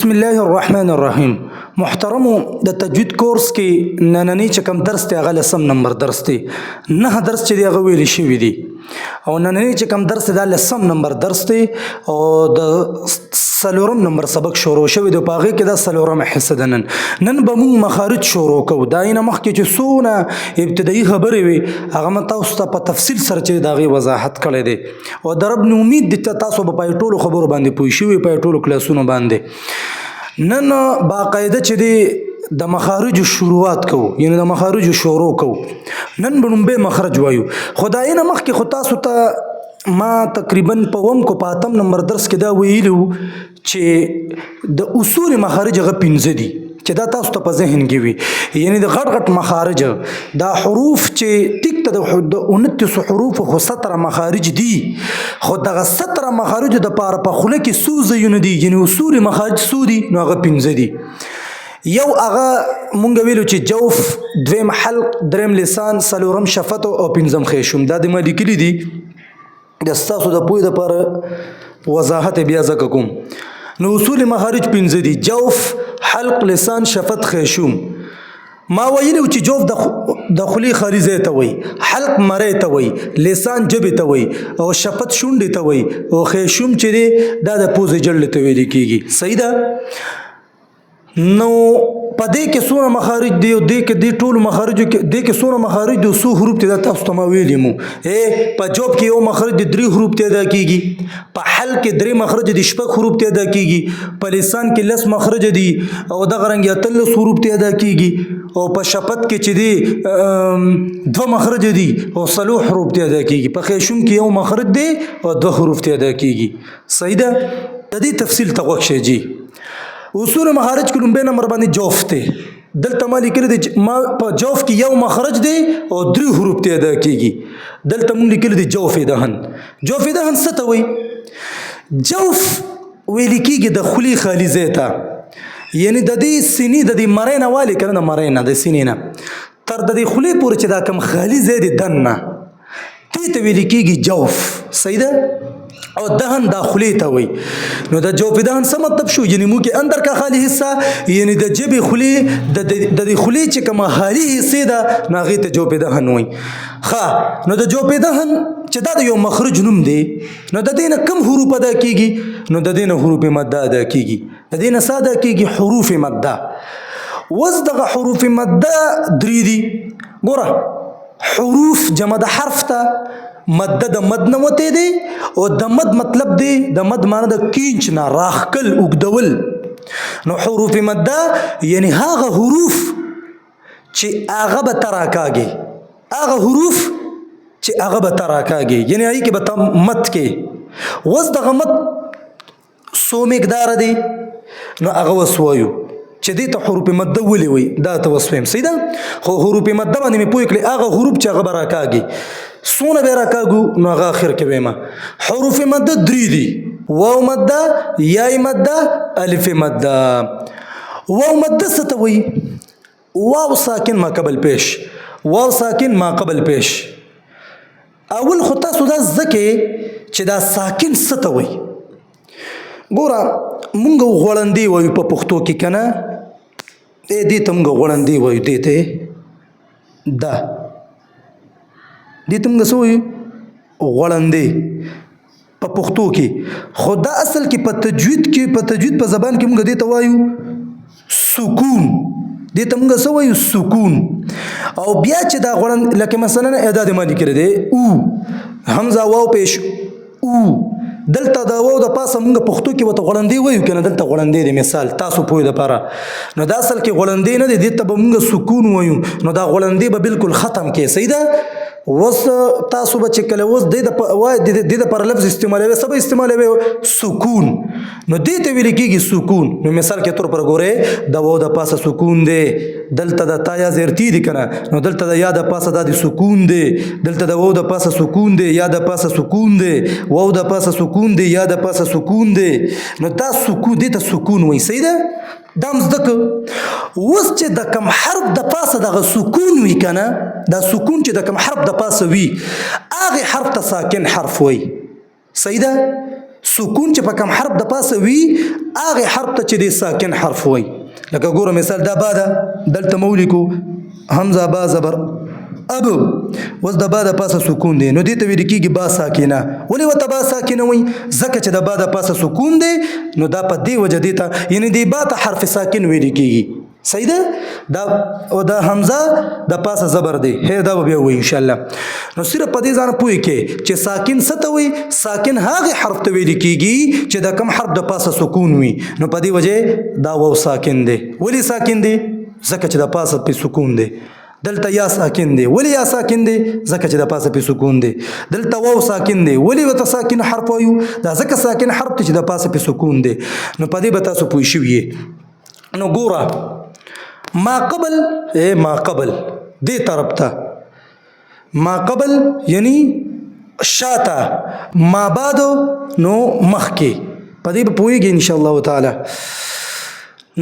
بسم الله الرحمن الرحیم. محترمو د تجوید کورس کې نننی چې کوم درس دی هغه لسم نمبر درس دی. نه درس چې دی هغه ویل شوي دي او نننی چې کوم درس دی دا لسم نمبر درس دی او د څلورم نمبر سبق شروع شوی دی په هغې کې دا څلورمه حصه ده. نن به موږ مخارج شروع کوو. دا یې نه مخکې چې څونه ابتدایي خبرې وي هغه ما تاسو ته په تفصیل سره چې د هغې وضاحت کړی دی او د رب نه امید دی تاسو به په ټولو خبرو باندې پوه شوي په ټولو کلاسونو باندې. نن باقاعده چې دی د مخارجو شروعات کوو یعنی د مخارجو شروع کوو. نن به لومبی مخرج وایو خو د هغې نه مخکې خو تاسو ته ما تقریبا په اووم کو په اتم نمبر درس کې دا ویلي وو چې د اصول مخارج هغه پنځه دي چې دا تاسو ته په ذهن کې وي. یعنی د غټ غټ مخارج دا حروف چې ټیک ته د 29 حروف خو 17 مخارج دي خو دغه 17 مخارج د پاره په خوله کې څو ځایونه دي یعنی اصول مخارج څو دي نو هغه پنځه دي. یو هغه مونږ ویلو چې جوف، دویم حلق، دریم لسان، څلورم شفت او پنځم خیشوم. دا د ما لیکلي دي د ستاسو د پوهې دپاره وضاحت بیا ځکه کوم. نو اصول مخارج پنځه دي: جوف، حلق، لسان، شفت، خیشوم. ما ویلو چې جوف د خولې خاري ځای ته وایي، حلق مرۍ ته وایي، لسان ژبې ته وایي او شفت شونډې ته وایي او خیشوم چې دی دا د پوزې جړلې ته ویل کېږي. صحیح ده؟ نو په دې کې څونه مخارج دی او دې کې دې ټولو مخارجو کې دې کې څونه مخارج دي څو حروف ته دا تاسو ته ما ویلي مو. په جوف کې یو مخرج د 3 حروف ته ادا کېږي، په حلق کې 3 مخرج د 6 حروف ته ادا کېږي، په لسان کې 10 مخرج دي او دغه رنګ 13 حروف ته ادا کېږي او په شفت کې چې دی 2 مخرج دي او 3 حروف ته ادا کېږي، په خیشوم کې یو مخرج دی او 2 حروف ته ادا کېږي. صحیح ده؟ د دې تفصیل ته غوږ شئ. جی اصول مخارج کې لومبی نمبر باندې جوف دی. دلته ما لیکلی دی ما په جوف کې یو مخرج دی او 3 حروف ته ادا کېږي. دلته مونږ لیکلی دی جوف دهن. جوف دهن څه ته وایي؟ جوف ویل کېږي د خولې خالي ځای ته یعنی د دې سینې د دې مرۍ نه والي که نه د مرۍ نه د سینې نه تر د دې خولې پورې چې دا کوم خالي ځای دی دننه دې ته ویل کېږي جوف. صحیح ده؟ او دهن دا خولې ته وایي. نو د جوف دهن څه مطلب شو؟ یعنی مو کې اندر کا خالی حصہ یعنی د جبې خولې د دې خولې چې کومه خالي حصې ده نو هغې ته جوف دهن وایي. ښه نو د جوف دهن چې دا د یو مخرج نوم دی نو د دې نه کوم حروف ادا کېږي؟ نو د دې نه حروف مده ادا کېږي. د دې نه څه ادا کېږي؟ حروف مده. اوس دغه حروف مده 3 دي. ګوره حروف جمع د حرف ته، مده د مد نه وتی دی او د مد مطلب دی د مد معنی د کینچ نه راخکل اوږدول. نو حروف مده یعنی هغه حروف چې هغه به ته راکاږي، هغه حروف چې هغه به ته راکاږي یعنی هغې کې به ته مد کې. اوس دغه مد څو مقداره دی نو هغه اوس وایو چې دې ته حروف مده ولې وایي دا ته اوس ویم. صحیح ده؟ خو حروف مده باندې مې پوه کړې هغه حروف چې هغه به راکاږي څونه به راکاږو نو هغه اخر کې ویمه. حروف مده 3 دي: واو مده، یای مده، الف مده. واو مده څه ته وایي؟ واو ساکن ما قبل پیش، واو ساکن ما قبل پیش. اول خو تاسو دا زده کې چې دا ساکن څه ته وایي. ګوره مونږ غوړندې وایو په پښتو کې که نه؟ دې ته مونږ غوړندې وایو، دې ته دا دې ته مونږ څه وایو؟ غوړندې په پښتو کې. خو دا اصل کې په تجوید کې په تجوید په زبان کې مونږ دې ته وایو سکون. دې ته مونږ څه وایو؟ سکون. او بیا چې دا غوړند لکه مثلا اعداد ما لیکلی دی او حمزه واو پیش او دلته دا واو د پاسه مونږ پښتو کې ورته غوړندې وایو که نه؟ دلته غوړندې دی مثال تاسو پوهې دپاره. نو دا اصل کې غوړندې نه دی، دې ته به مونږ سکون وایو. نو دا غوړندې به بالکل ختم کې. صحیح ده؟ اوس تاسو به چې کله اوس دې دپاره لفظ استعمالوي څه به استعمالوي؟ سکون. نو دې ته ویل کېږي سکون. نو مثال کې طور پر ګورئ د واو د پاسه سکون دی، دلته د تا یا زیرتي دي که نه؟ نو دلته د یا د پاسه دا د سکون دی، دلته د واو د پاسه سکون دی، یا د پاسه سکون دی، واو د پاسه سکون دی، یا د پاسه سکون دی. نو دا سکون دې ته سکون وایي. صحیح ده؟ دا هم زده که. اوس چې د کم حرف د پاسه دغه سکون وي که نه؟ دا سکون چې د کم حرف د پاسه وي هغې حرف ته ساکن حرف وایي. صحیح ده؟ سکون چې په کم حرف د پاسه وي هغه حرف ته چې د ساکن حرف وي. لکه ګوره مثال دا با ده دلته مو ولیکو حمزه با زبر اب اوس د با د پاسه سکون دی نو دې ته ویل کېږي با ساکنه. ولې ورته با ساکنه وایي؟ ځکه چې د با د پاسه سکون دی نو دا په دې وجه دې ته یعنې دې با ته حرف ساکن ویل کېږي. صحیح ده؟ دا او دا حمزه د پاسه زبر دی هي دا به بیا وایي ان شاء الله. نو صرف په دې ځان پوهې کې چې ساکن څه ته وایي؟ ساکن هغه حرف ته ویل کېږي چې د کم حرف د پاسه سکون وي. نو په دې وجه دا واو ساکن دی. ولې ساکن دی؟ ځکه چې د پاسه په سکون دی. دلته یا ساکن دی. ولې یا ساکن دی؟ ځکه چې د پاسه په سکون دی. دلته واو ساکن دی. ولې وته ساکن حرف وایو؟ دا ځکه ساکن حرف ته چې د پاسه په سکون دی. نو په دې به تاسو پوه شوي. نو ګوره ما قبل ما قبل دې طرف ته ما قبل یعنی شاته ما بعد نو مخکې په دې به پوهېږي ان شاء الله تعالی.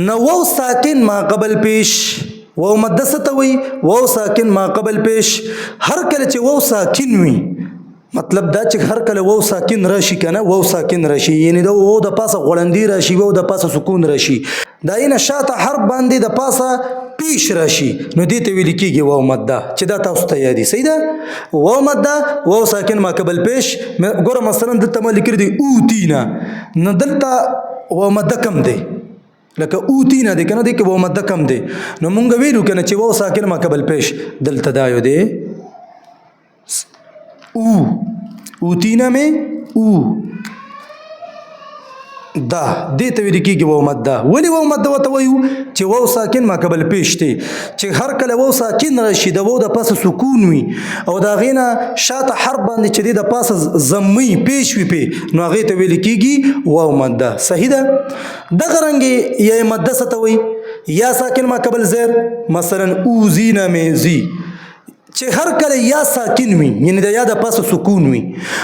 نو واو ساکن ما قبل پیش واو مده څه ته وایي؟ واو ساکن ما قبل پیش. هر کله چې واو ساکن وي مطلب دا چې هر کله واو ساکن راشي کنه واو ساکن راشي یعنی دا واو د پاسه غړندې راشي واو د پاسه سکون راشي دا اینه شاته حرف باندې د پاسه پیش راشي نو دې ته ویل کېږي واو مده چې دا تاسو ته یادي. صحیح ده؟ واو مده واو ساکن ما قبل پیش. ګوره مثلا دلته ما لیکلی دی اوتینا نو دلته واو مده کم دی لکه اوتینا دی کنه دی کې واو مده کم دی نو مونږ ویلو کنه چې واو ساکن ما قبل پیش دلته دا یو دی اوتینا میں او دا دې ته ویل کېږي واو مده. ولې واو مده ورته وایو؟ چې واو ساکن ما قبل پیش دی چې هر کله واو ساکن راشي د واو د پاسه سکون وي او د هغې نه شاته حرف باندې چې دی د پاسه ضمې پیش وي پې نو هغې ته ویل کېږي واو مده. صحیح ده؟ دغه رنګې یا مده څه ته وایي؟ یا ساکن ما قبل زیر مثلا اوزینا میں زی چې هر کله یا ساکن وي یعنی د یا د پاسه سکون وي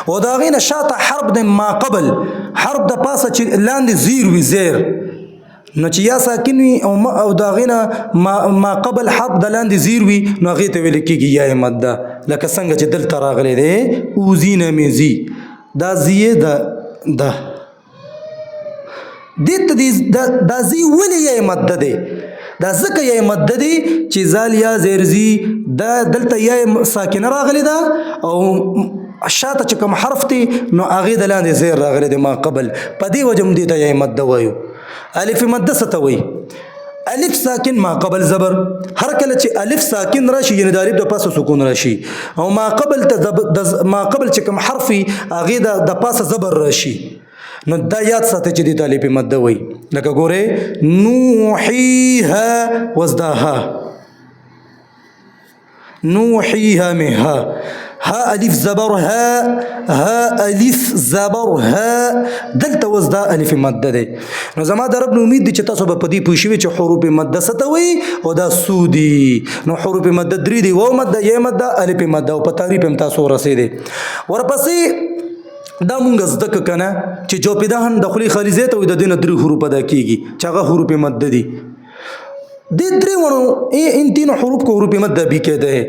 او د هغې نه شاته حرف د ما قبل حرف د پاسه چې لاندې زیر وي زیر نو چې یا ساکن وي او د هغې نه ما قبل حرف د لاندې زیر وي نو هغې ته ویل کېږي یا مده. لکه څنګه چې دلته راغلی دی اوزینه مې زی دا زیې ده دې ته دا زی ولې یا مده دی؟ دا ځکه یا مده دی چې زال یا زیر زی دا دلته یا ساکنه راغلی ده او شاته چې کوم حرف دی نو هغې د لاندې زیر راغلی دی ما قبل په دې وجه هم دې ته یا مده وایو. الف مده څه ته وایي؟ الف ساکن ما قبل زبر هر کله چې الف ساکن راشي یعنی د الف د پاسه سکون راشي او ما قبل چې کوم حرف وي هغې د پاسه زبر راشي نو دا یاد ساته چې د الف مده وایي. لکه ګورئ نوحیها وزدا ها نوحیها میں ها ها الف زبر ها الف زبر ها دلته وزدا الف مده دی. نو زما د رب نو امید دی چې تاسو به په دې پوه شوي چې حروف مده څه ته وایي او دا څو دي. نو حروف مده درې دي واو مده یا مده الف مده او په تعریف هم تاسو ورسېدئ. ورپسې دا مونږ زده که کنه چې جوپیدان د خولې خالي ځای ته وي د دې نه درې حروف ادا کېږي چې هغه حروف مده دي. دې درې وړو ان تینو حروف کو حروف مده بھی کہتے ہیں.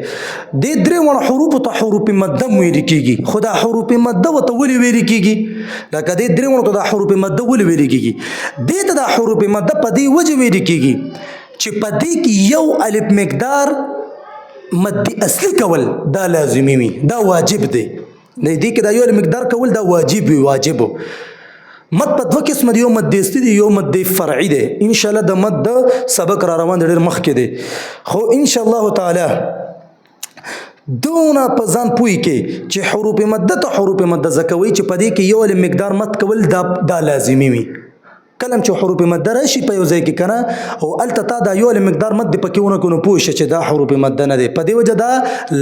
دې درې وړو حروف ته حروف مده ویل کېږي خو دا حروف مده ورته ولې ویل کېږي؟ لکه دې درې وړو ته دا حروف مده ولې ویل کېږي؟ دې ته دا حروف مده په دې وجه ویل کېږي چې په دې کې یو الف مقدار مد اصلي کول دا لازمي وي دا واجب دی. دې کې دا یو مقدار کول دا واجب وي واجب مد په دوه قسمه دی یو مد اصلي دی یو مد فرعي دی. ان شاء الله د مد سبق را روان دی ډېر مخکې دی خو ان شاء الله تعالی دونه په ځان پوهې کې چې حروف مده ته حروف مده زکوي چې په دې کې یو مقدار مد کول دا لازمي وي. کلم چې حروف مده راشي په یو ځای کې کنه او الته تا دا یو مقدار مد پکې ونه کو نو پوه شه چې دا حروف مده نه دی په دې وجه دا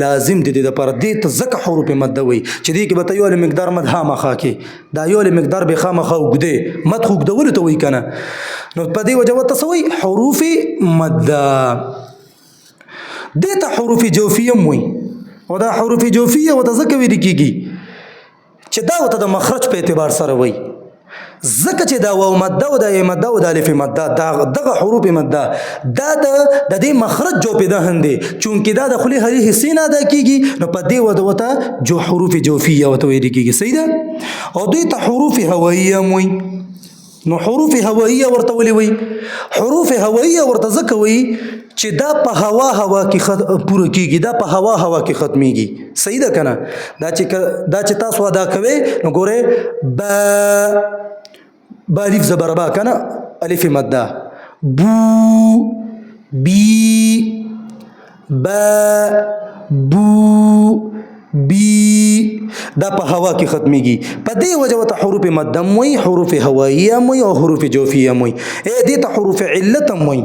لازم دي د لپاره دې ته ځکه حروف مده وي چې دې کې به ته یو مقدار مد خامخا کې دا یو مقدار به خامخا وګدې مد خو وګدول ته وي کنه نو په دې وجه وته سوي حروف مده. دې ته حروف جوفیه وي او دا حروف جوفیه وته ځکه ویل کېږي چې دا وته د مخرج په اعتبار سره وي ځکه چې دا واو مده او د مده او د الف مده دغه حروف مده دا د دې مخرج جو پیدا هندي چونکې دا د خلی هري حصے نه ادا کیږي نو په دې وته جو حروف جوفیه وته ویل کیږي صحیح ده او دوی ته حروف هوائیه موي نو حروف هوائیه ورته ولي وي حروف هوائیه ورته ځکه وي چې دا په هوا کې پوره کیږي دا په هوا کې ختميږي صحیح ده کنه دا چې تاسو ادا کوي نو ګوره با الف زبر با کنه الف مده بو بی با بو بی دا په هوا کې ختميږي په دې وجه ته حروف مده موي حروف هوائیه موي او حروف جوفیه موي دې ته حروف علت موي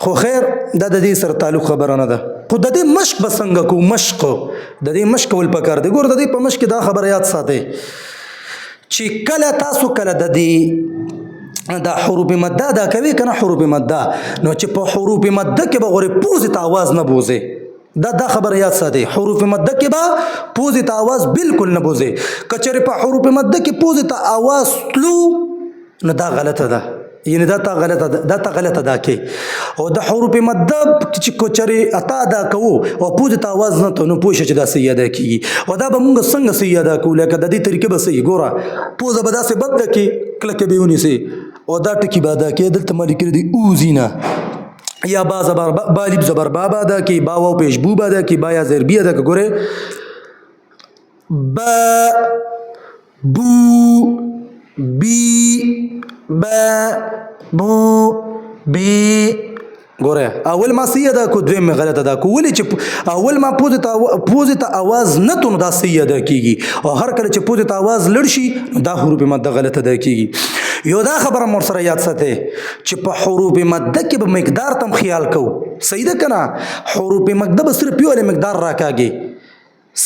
خو خیر دا د دې سره تعلق خبره نه ده خو د دې مشق بسنګ کو مشق د دې مشق ول پکار دی ګور د دې په مشق دا خبره یاد ساتي چې کله تاسو کله د دې دا حروف مده دا کوي کنه حروف مده نو چې په حروف مده کې به غوړي پوزي ته आवाज نه بوزي دا خبر یاد ساتي حروف مده کې به پوزي ته आवाज بالکل نه بوزي کچره په حروف مده کې پوزي ته आवाज تلو نو دا غلطه ده یعنی دا تا غلطه ده کې او د حروف مده چې کچره اتا دا کوو او پوزي ته आवाज نه ته نو پوښ چې دا صحیح ده کیږي او دا به موږ څنګه صحیح ده کوو لکه د دې طریقې به صحیح ګوره پوزه به داسې بد ده کې کله کې به ونی سي او دا ټکی به دا کې دلته مالک دی اوزینا یا با زبر با الف زبر با دا کی با واو پیش بو با دا کی با یا زر بی دا ګوره با بو بی با بو بی ګوره اول ما صحیح ادا کو دویم غلط ادا کو ولې چې اول ما پوزه ته आवाज نه تونه دا صحیح ادا کیږي او هر کله چې پوزه ته आवाज لړ شي دا حروف مده غلط ادا کیږي یو دا خبره مور سره یاد ساتي چې په حروف مده کې به مقدار تم خیال کو صحیح ده کنه حروف مده به صرف یو مقدار راکاږي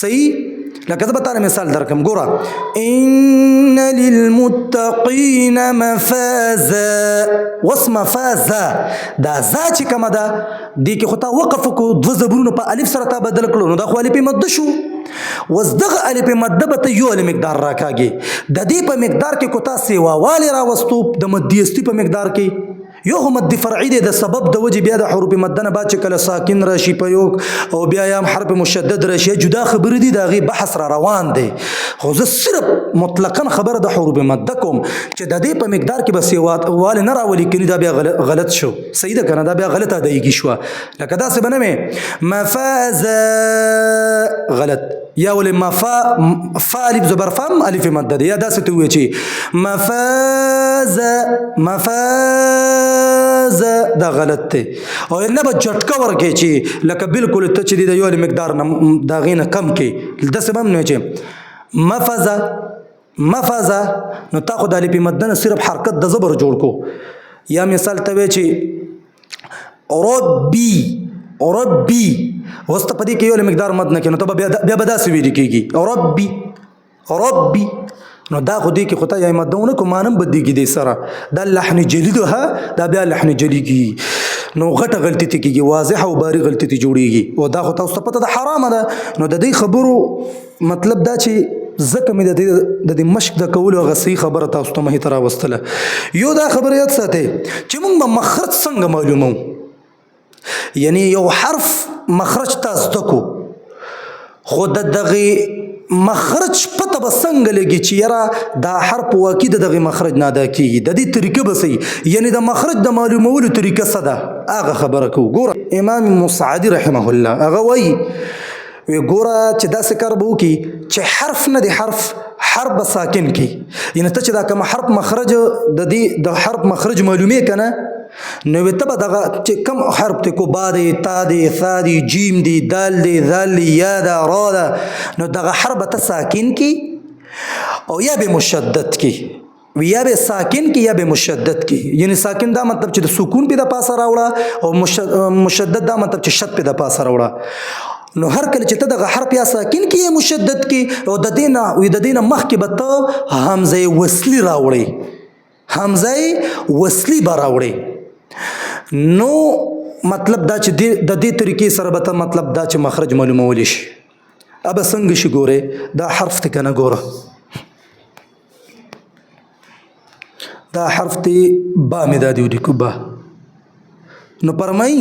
صحیح لکه زه به تعالی مثال درکم ګوره ان للمتقین مفازا واسم مفازا دا ذا چې کومه ده دې کې خو تا وقف کو دوه زبرونه په الف سره تا بدل کړو نو دا خو الف مده شو وزدغه الف مده به یو مقدار راکاږي د دې په مقدار کې کو تا سیوا والی راوستو د مدیستی په مقدار کې یو هم مد فرعی دی د سبب د وجه بیا د حروف مده نه بعد چې کله ساکن راشي په یو او بیا یم حرف مشدد راشي جدا خبر دي دا غي بحث را روان دی خو زه صرف مطلقاً خبر د حروف مده کوم چې د دې په مقدار کې بس یو وال نه راولي کړي دا بیا غلط شو صحیح ده کنه دا بیا غلط ادایږي شو لکه دا څه بنمه مفاز غلط یا ول فا الف زبر فم الف مده یا دا څه ته وی چې مفاز دا غلط ته او نه به جټکا ورکې چې لکه بالکل ته چې د یو مقدار دا غینه کم کې د سبب نه چې مفاز نو تاخذ الف مده صرف حرکت د زبر جوړ کو یا مثال ته وی چې ربي وسط پدې کې یو مقدار مد نه کینو ته بیا به داسې ویل کېږي ربي نو دا خو دې کې خدای یا مدونه کو مانم بدیږي دې سره دا لحن جلیدها دا بیا لحن جلیږي نو غټه غلطی ته کېږي واضحه او باری غلطی ته جوړیږي او دا خو تاسو ته پته ده حرام ده نو د دې خبرو مطلب دا چې زکه مې د مشق د کولو غسی خبره تاسو ته مه تر واستله یو دا خبره یاد ساتي چې موږ مخرج څنګه معلومو یعنی یو حرف مخرج تاسو دکو خود دغه مخرج پته بسنګ لګي چې یرا دا حرف واکید دغه مخرج نه ادا کیږي د دې طریقه بسې یعنی د مخرج د معلومولو طریقه صدا هغه خبره کو ګوره امام مصعدی رحمه الله هغه وی ګوره چې دا سکر بو کی چې حرف نه دی حرف ساکن کی یعنی ته چې دا کوم حرف مخرج د دې د حرف مخرج معلومه کنه نو ته به دغه چې کم حرف ته کو با دی تا دی ثا دی جیم دی دال دی ذال دی یا دا را دا نو دغه حرف ته ساکن کی او یا به مشدد کی یا به ساکن کی یا به مشدد کی یعنی ساکن دا مطلب چې د سکون په د پاسه راوړه او مشدد دا مطلب چې شد په د پاسه راوړه نو هر کله چې ته دغه حرف یا ساکن کی یا مشدد کی او د دینه مخ کې به ته همزه وصلی راوړي همزه وصلی براوړي نو مطلب دا چې د دې طریقې سره به مطلب دا چې مخرج معلومول شي اب څنګه شي ګوره دا حرف ته کنه ګوره دا حرف تی با می دا دیو لیکو با. نو فرمای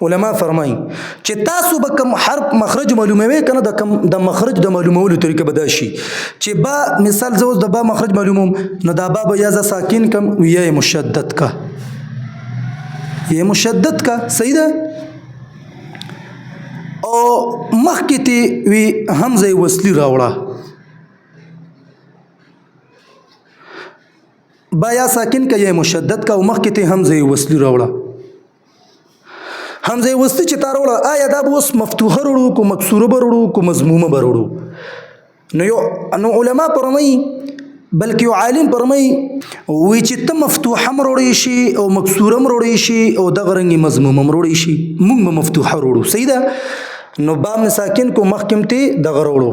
علما فرمای چې تاسو به کوم حرف مخرج معلوموي کنه د مخرج د معلومولو طریقه به دا شي چې با مثال زه اوس د با مخرج معلوموم نو دا با به یا ز ساکن کم یا مشدد کا یا مشدد کا صحیح ده او مخکې تی وی حمزه وصلی راوړه با یا ساکن کا یا مشدد کا او مخکې تی حمزه وصلی راوړه حمزه وصلی چې تا راوړه آیا دا به اوس مفتوحه راوړو کو مکسوره به راوړو کو مضمومه به راوړو نو علما فرمایي بلکې یو عالم فرمایي وی چې ته مفتوحه هم راوړی شي او مکسوره هم راوړی شي او دغه رنګې مضمومه هم راوړی شي موږ به مفتوحه راوړو صحیح ده نو با ساکن کو مخکم ته دغه راوړو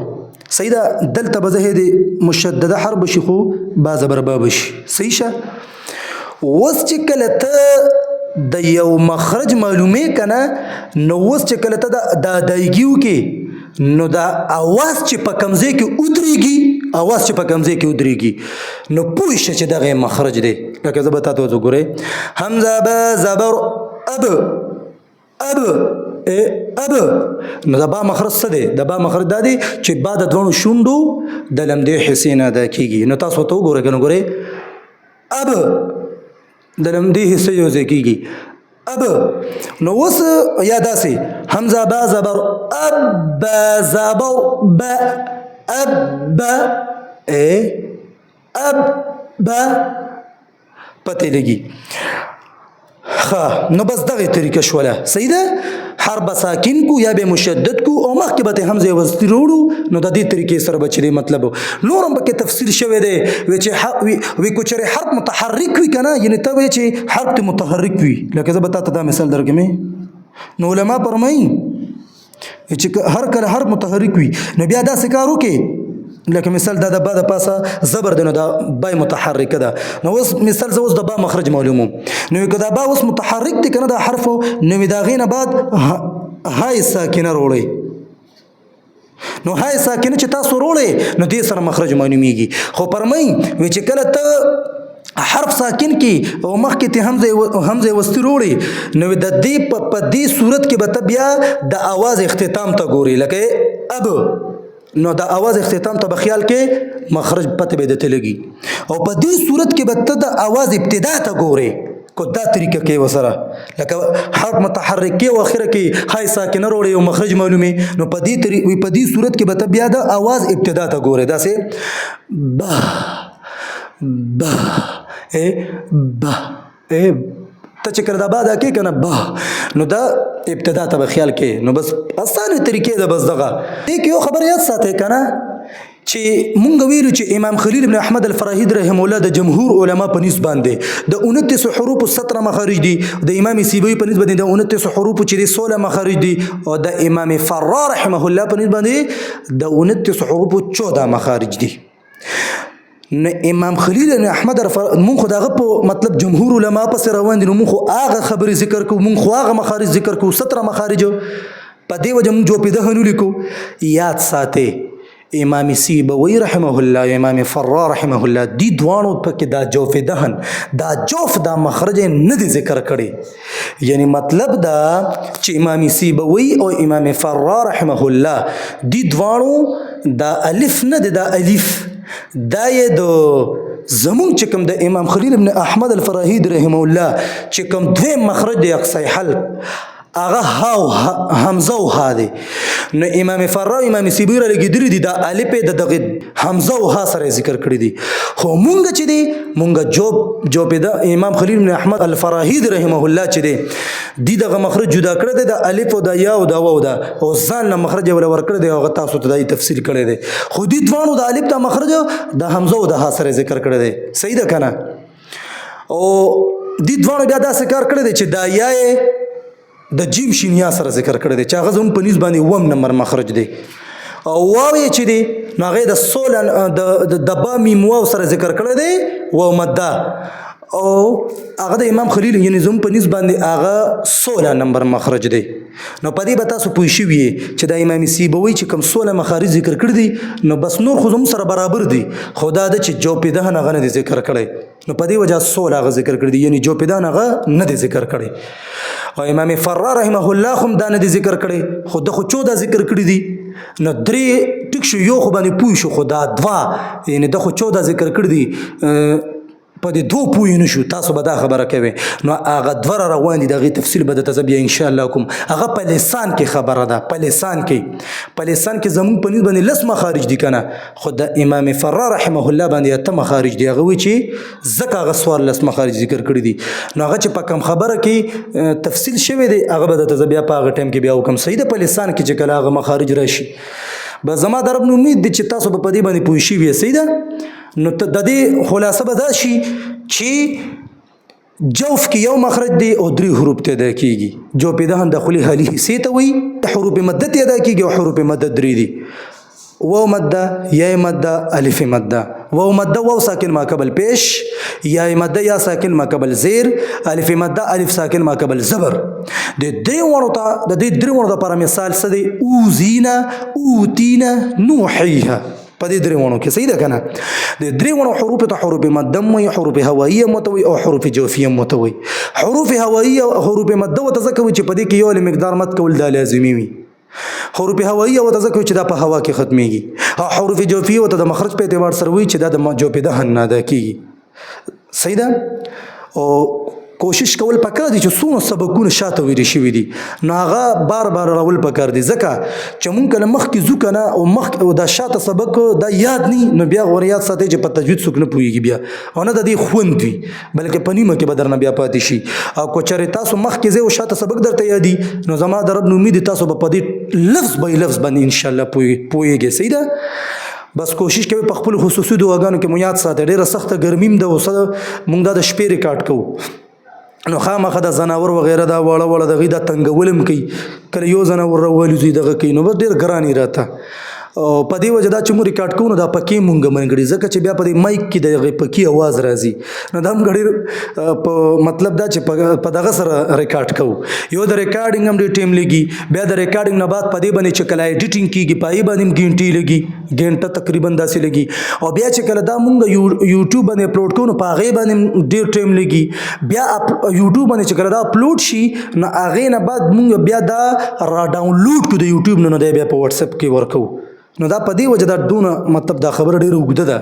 صحیح ده دلته به زه د مشدده حرف شي خو با زبر با بشي صحیح شه اوس چې کله ته د یو مخرج معلومه کنه نو اوس چې کله ته د ادایګیو کې نو دا اواز چې په کمزې کې ودرېږي اواز چې په کمزې کې ودرېږي نو پوه شه چې دغه مخرج دی لکه زه به تاسو وګورئ حمزه با زبر اب نو د با مخرج څه دی د با مخرج دا دی چې با د دوه شونډو د لمدې حصې نه ادا کیږي نو تاسو ته وګورئ کنه ګورئ اب د لمدې حصې یو ځای کیږي اب نو اوس یا داسې حمزه با زبر اب زبر با اب اب با پته لګي نو بس دغه طریقه شوله صحیح ده حرف ساکن کو یا به مشدد کو او مخکې به حمزه وصلی وروړو نو د دې طریقې سره بچری مطلب نورم پکې تفصیل شوی دی و چې وی کوچره حرف متحرک وی کنه یعنی ته وی چې حرف متحرک وی لکه زه به تاسو ته مثال درکمه نو علما فرمایي چې هر کله حرف متحرک وی نو بیا دا سکارو کې لکه مثال دا د با د پاسه زبر دی نو دا با متحرکه ده نو اوس مثال زه اوس د با مخرج معلوموم نو که دا با اوس متحرک دی کنه دا حرف نو دا غینه بعد های ساکنه وروړي نو های ساکنه چې تاسو وروړي نو دې سره مخرج معلومیږي خو فرمای وی چې کله ته حرف ساکن کی او مخکې ته حمزه وستی وروړي نو د دې په دې صورت کې به بیا د आवाज اختتام ته ګوري لکه اب نو د आवाज اختتام ته بخیال کې مخرج پته به دته لګي او په دې صورت کې به ته د आवाज ابتدا ته ګوري کو دا طریقه کې وسره لکه حرف متحرک کې او اخر کې های ساکنه وروړي او مخرج معلومي نو په دې صورت کې به ته بیا د आवाज ابتدا ته ګوري دا سه با با با ته چې کړه دا بعد کې کنه با نو دا ابتدا ته خیال کې نو بس اسانه طریقې ده بس دغه دې کې یو خبر یاد ساتي کنه چې مونږ ویلو چې امام خلیل ابن احمد الفراهید رحم الله د جمهور علما په نسبت باندې د 29 حروف 17 مخارج دي د امام سیبوی په نسبت د 29 حروف چې 16 مخارج دي او د امام فرار رحمه الله په نسبت باندې د 29 حروف 14 مخارج دي نو امام خلیل ابن احمد مونږ خو دغه په مطلب جمهور علما په سر روان دي نو مونږ خو هغه خبرې ذکر کو مونږ خو هغه مخارج ذکر کو 17 مخارج په دې وجه مونږ جو پیدا هنو لیکو یاد ساته امام سیبوی رحمه الله امام فرار رحمه الله دی دوانو پکې دا جوف دهن دا جوف دا مخرج نه دي ذکر کړي یعنی مطلب دا چې امام سیبوی او امام فرار رحمه الله دی دوانو دا الف نه دا الف دا یې د زمون چې کوم د امام خلیل ابن احمد الفراهید رحمه الله چې کوم دوی مخرج دی اقصی حلق هغه ها حمزه او ها دی نو امام فرا امام سیبوی را لګیدری دي دا الف د دغه حمزه او ها سره ذکر کړی دي خو مونږ چې دی مونږ جو په د امام خلیل بن احمد الفراهید رحمه الله چې دی دغه مخرج جدا کړی دی د الف او د یا او د واو د او ځان له مخرج ول ور کړی دی او تاسو ته د تفصیل کړی دی خو دې دوانو د الف د مخرج د حمزه او د ها سره ذکر کړی دی صحیح ده کنه او دې دوانو بیا دا ذکر کړی دی چې دا یا د جیم شین یا سره ذکر کړی دی چې هغه زموږ په نسبت باندې وم نمبر مخرج دی او واو یې چې دی نو هغه د سول د با میم واو سره ذکر کړی دی واو مده او هغه د امام خلیل یعنی زم په نسبت باندې هغه 16 نمبر مخرج دی. نو په دې به تاسو پوه شئ چې د امام سیبوی چې کوم 16 مخارج ذکر کړی دي نو بس نور خو زم سره برابر دي، خو دا د چې جوپیدان هغه نه دی ذکر کړی، نو په دې وجه 16 هغه ذکر کړی دي، یعنی جوپیدان هغه نه دی ذکر کړی. او امام فرار رحمه الله هم دا نه دی ذکر کړی، خو د خو 14 ذکر کړی دي. نو درې ټیک شو یو خو باندې پوه شو، خو دا دوا یعنی د خو 14 ذکر کړی دي په دې دوه پوه نه شو، تاسو به دا خبره کوي. نو هغه دوه روان دي، دغه تفصیل به درته بیا ان شاء الله کوم. هغه په لسان کې خبره ده، په لسان کې زمون په نسبت باندې لس مخارج دي کنه، خو د امام فرار رحمه الله باندې اته مخارج دي. هغه وی چې زکه هغه سوار لس مخارج ذکر کړی دي. نو هغه چې په کوم خبره کې تفصیل شوی دی هغه به درته بیا په هغه ټیم کې بیا وکم. صحیح ده، په لسان کې چې کله هغه مخارج راشي بس زما د رب نو امید دي چې تاسو په دې باندې پوه شئ. صحیح ده، نو د دې خلاصه به دا شي چې جوف کې یو مخرج دی او درې حروف ته ادا کیږي. جوپیدان داخلي حالي حصې ته وایي، حروف مده ته ادا کیږي او حروف مده درې دي: واو مده، یا مده، الف مده. واو مده واو ساکن ما قبل پیش، یا مده یا ساکن ما قبل زیر، الف مده الف ساکن ما قبل زبر. د دې ورته لپاره مثال څه دی؟ اوزینا، اوتینا، نوحیها. په دې درې کې صحیح ده کنه. د درې حروف ته حروف مده وي، حروف هوائیه متوي او حروف جوفیه متوي. حروف هوائیه او حروف مده وتذکر چې په دې کې یو مقدار مد کول دا لازمي وي. حروف هوائیه وتذکر چې دا په هوا کې ختميږي، او حروف جوفیه وت د مخرج په اعتبار سره وي چې دا د جوپیدان نه ادا کیږي. صحیح ده، او کوشش کول پکار دي چې څونه سبقونه شاته ویل شوي دي نو هغه بار بار راول پکار دي، ځکه چې مونږ کله مخکې ځو کنه او دا شاته سبق دا یاد نه نو بیا غوړ یاد ساتي چې په تجوید څوک نه پوهیږي بیا او نه د دې خوند وي، بلکې په نیمه کې به درنه بیا پاتې شي. او کو چېرې تاسو مخکې ځئ او شاته سبق درته یادي نو زما د رب نو امید تاسو به په دې لفظ به لفظ باندې ان شاء الله پوهیږئ. صحیح ده، بس کوشش کوي په خپل خصوصي دعاګانو کې مو یاد ساتئ. ډېره سخته ګرمیم ده، اوس مونږ دا د شپې ریکارډ کوو نو خامخا د زناور وغیره دا واړه د غي د تنګولم کوي، کله یو زناور راولي دوی دغه کوي نو بس ډېر ګرانی راته. او په دې وجه دا چې مو ریکارډ کوو نو دا پکې مونږ منګړي، ځکه چې بیا په دې مایک کې د پکې आवाज راځي نو دا هم غړي په مطلب دا چې په دغه سره ریکارډ کوو. یو د ریکارډینګ هم ډېر ټیم لګي، بیا د ریکارډینګ نه بعد په دې باندې چې کله ایډیټینګ کیږي پای باندې ګینټي لګي، ګینټه تقریبا داسې لګي. او بیا چې کله دا مونږ یوټیوب باندې اپلوډ کوو نو په هغې باندې ډېر ټیم لګي. بیا یوټیوب باندې چې کله دا اپلوډ شي نو هغې نه بعد مونږ بیا دا را ډاونلوډ کړو د یوټیوب نه، نو دی بیا په واتساپ کې ورکوو. نو دا په دې وجه دا دونه مطلب دا خبره ډېره اوږده ده.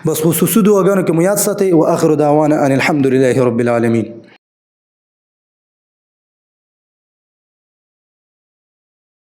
بس خصوصي دعاګانو کې مو یاد ساتئ. واخر دعوانا ان الحمد لله رب العالمین.